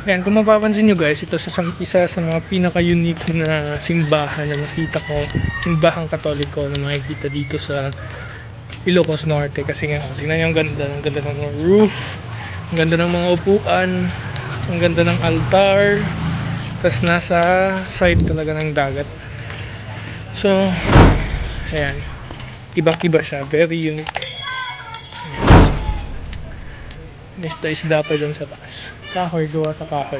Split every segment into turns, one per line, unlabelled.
Ayan, kung mapapansin nyo guys, ito isa sa mga pinaka-unique na simbahan na nakita ko, simbahang katoliko na makikita dito sa Ilocos Norte. Kasi nga, tingnan nyo, ang ganda ng roof, ang ganda ng mga upuan, ang ganda ng altar, tapos nasa side talaga ng dagat. So, ayan, ibang-iba siya, very unique. Ayan. Isda pa dyan sa taas. Kahoy, gawa sa kahoy.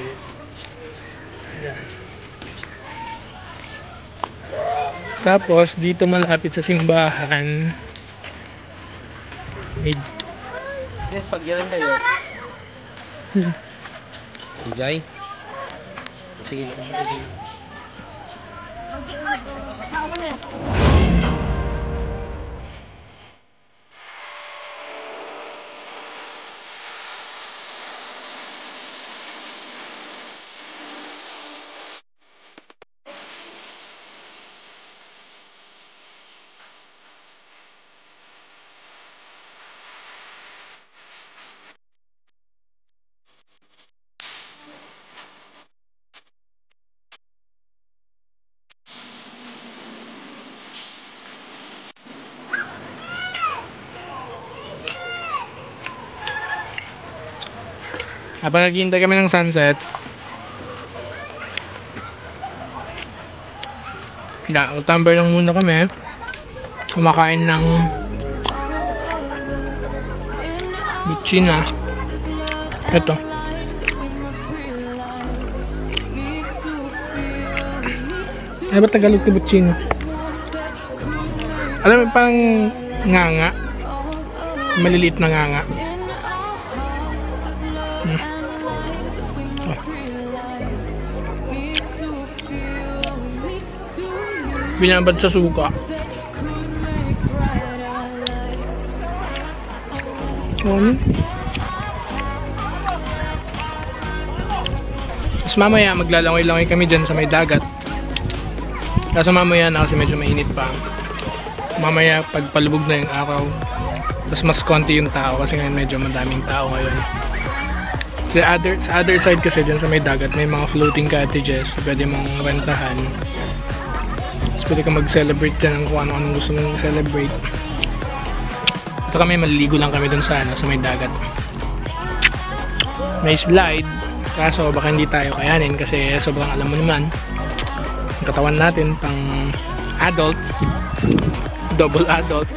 Ayan. Tapos dito malapit sa simbahan
Yes, pagyalan kayo. Jai. Sige.
Habang naghihintay kami ng sunset, tambay lang muna kami, kumakain ng butsina. Ito ano ba Tagalog na butsina? Alam mo, parang nganga, maliliit na nganga. Binabad sa suka. Tapos mamaya maglalangoy-langoy kami dyan sa may dagat. Kaso mamaya na kasi medyo mainit pa. Mamaya pagpalubog na yung araw, tapos mas konti yung tao kasi ngayon medyo madaming tao ngayon. Sa other side kasi dyan sa may dagat may mga floating cottages na pwede mong rentahan. Pwede ka mag-celebrate dyan ng kung ano-anong gusto mong celebrate. Ito kami, maliligo lang kami dun sa may dagat. May slide, kaso baka hindi tayo kayanin kasi sobrang alam mo naman ang katawan natin pang adult, double adult.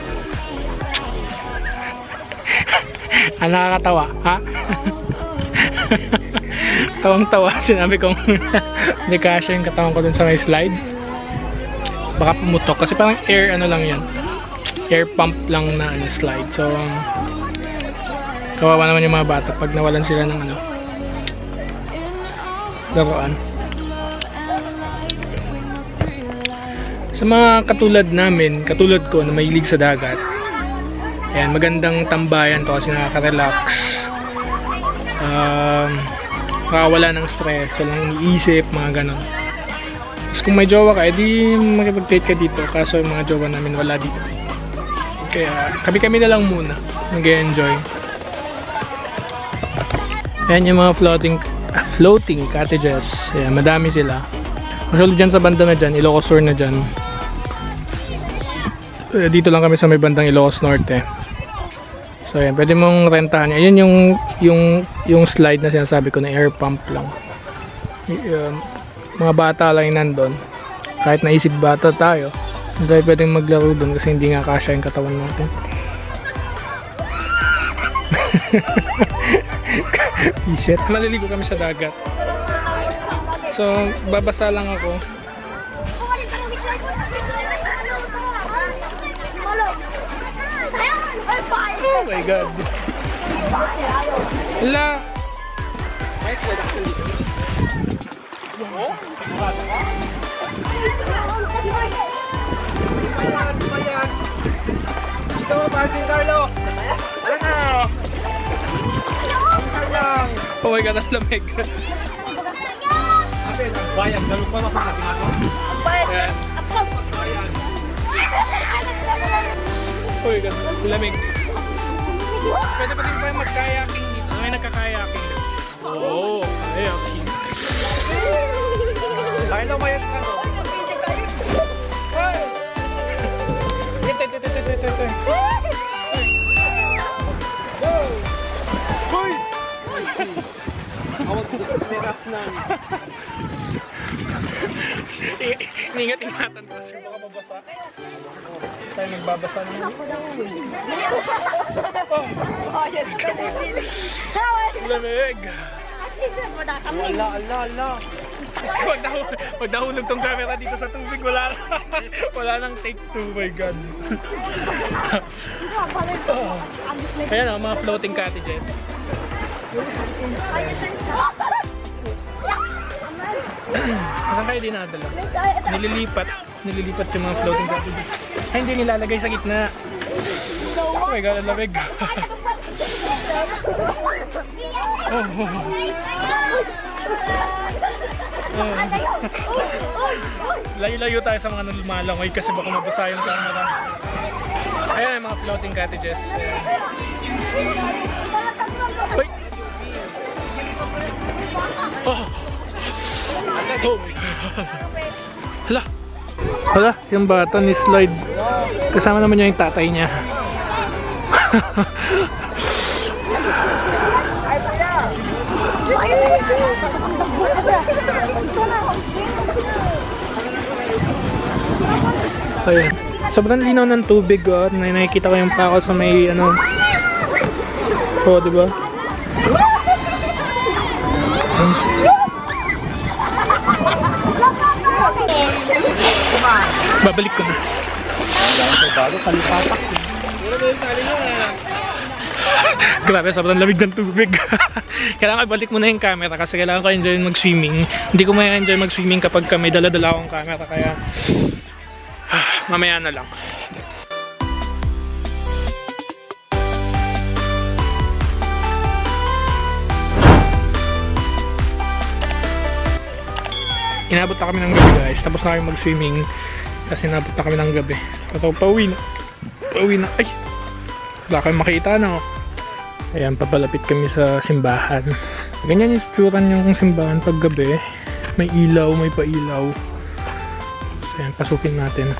Ang nakakatawa, ha? Tawang-tawa, sinabi kong hindi kasya yung katawan ko dun sa may slide. Baka pumutok kasi parang air ano lang yan, air pump lang na slide. So kawawa naman yung mga bata pag nawalan sila ng laruan. Sa mga katulad namin, katulad ko na mahilig sa dagat, ayan, magandang tambayan to kasi nakaka-relax, makawala ng stress, walang iniisip, mga ganon. Kung may jowa ka, edi makipag-date ka dito. Kaso yung mga jowa namin wala dito. Kaya kami na lang muna nag-enjoy. Ayan yung mga floating cottages. Ayan, madami sila. Actually dyan sa banda na dyan, Ilocos Sur na dyan. Dito lang kami sa may bandang Ilocos Norte. So ayan, pwede mong rentahan. Ayan yung slide na sinasabi ko na air pump lang. Mga bata lang yung nandun. Kahit naisip bata tayo, hindi tayo pwedeng maglaro dun kasi hindi nga kasya yung katawan natin. Iset. Maliligo kami sa dagat. So, babasa lang ako. Oh my God. Hala. Oh? Ito, Pansin Carlo! Ano na? Oh my God, ang lamig. Apel, ang bayang, dalog pa ako sa tinato. Ang bayang! Oh my God, ang lamig. Pwede pa din ba yung mag-kayaking dito? May nagka-kayaking dito. Oo, ayun. Ay, no, mayat ka, no? Hoy! Ingat-ingatan ko kasi baka mabasa. Tayo nagbabasa naman. Lamig!
Ala.
Pag nahulog tong camera dito sa tubig, wala nang take 2, my god. Ayan o, mga floating cottages. Saan kayo dinadala? Nililipat yung mga floating cottages. Ay, hindi nilalagay sa gitna. Oh my god, ang lamig. Layo-layo tayo sa mga lumalangoy kasi baka mabasa yung camera. Ayan yung mga floating cottages. Uy! Oh! Oh my god! Hala, yung bata ni slide. Kasama naman niya yung tatay niya. Ayan. Sobrang linaw ng tubig, oh. Nakikita ko yung pako sa may ano. Oh, diba? Babalik ko na. Grabe, sobrang lamig ng tubig. Kailangan balik mo na yung camera kasi kailangan ko enjoy mag-swimming. Hindi ko may enjoy mag-swimming kapag may dala-dala akong camera, kaya mamaya na lang. Inabot na kami ng gabi, guys. Tapos na kami mag-swimming kasi inabot na kami ng gabi. Ito, pauwi na. Ay! Wala kami makita na. Ayan, papalapit kami sa simbahan. Ganyan yung itsura yung simbahan pag gabi. May ilaw, may pailaw. So, ayan, pasukin natin.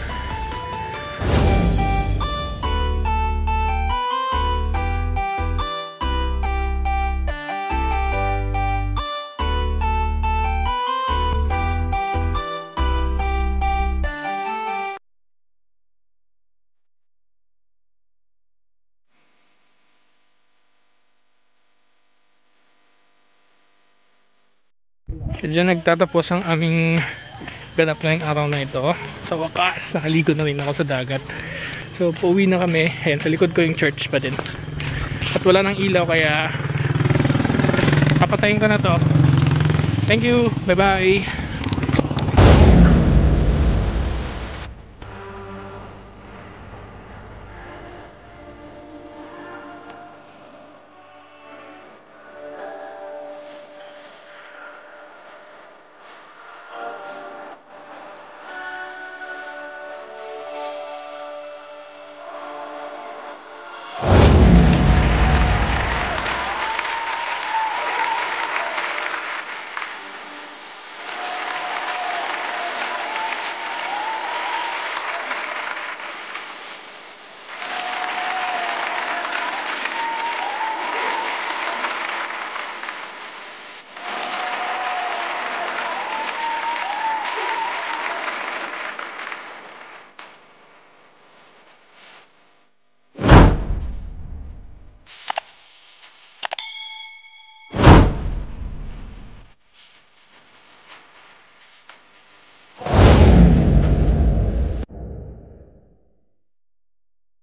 So, dyan nagtatapos ang aming ganap na yung araw na ito. Sa wakas, nakaligo na rin ako sa dagat. So, pauwi na kami. Ayan, sa likod ko yung church pa din. At wala nang ilaw, kaya papatayin ko na to. Thank you! Bye-bye!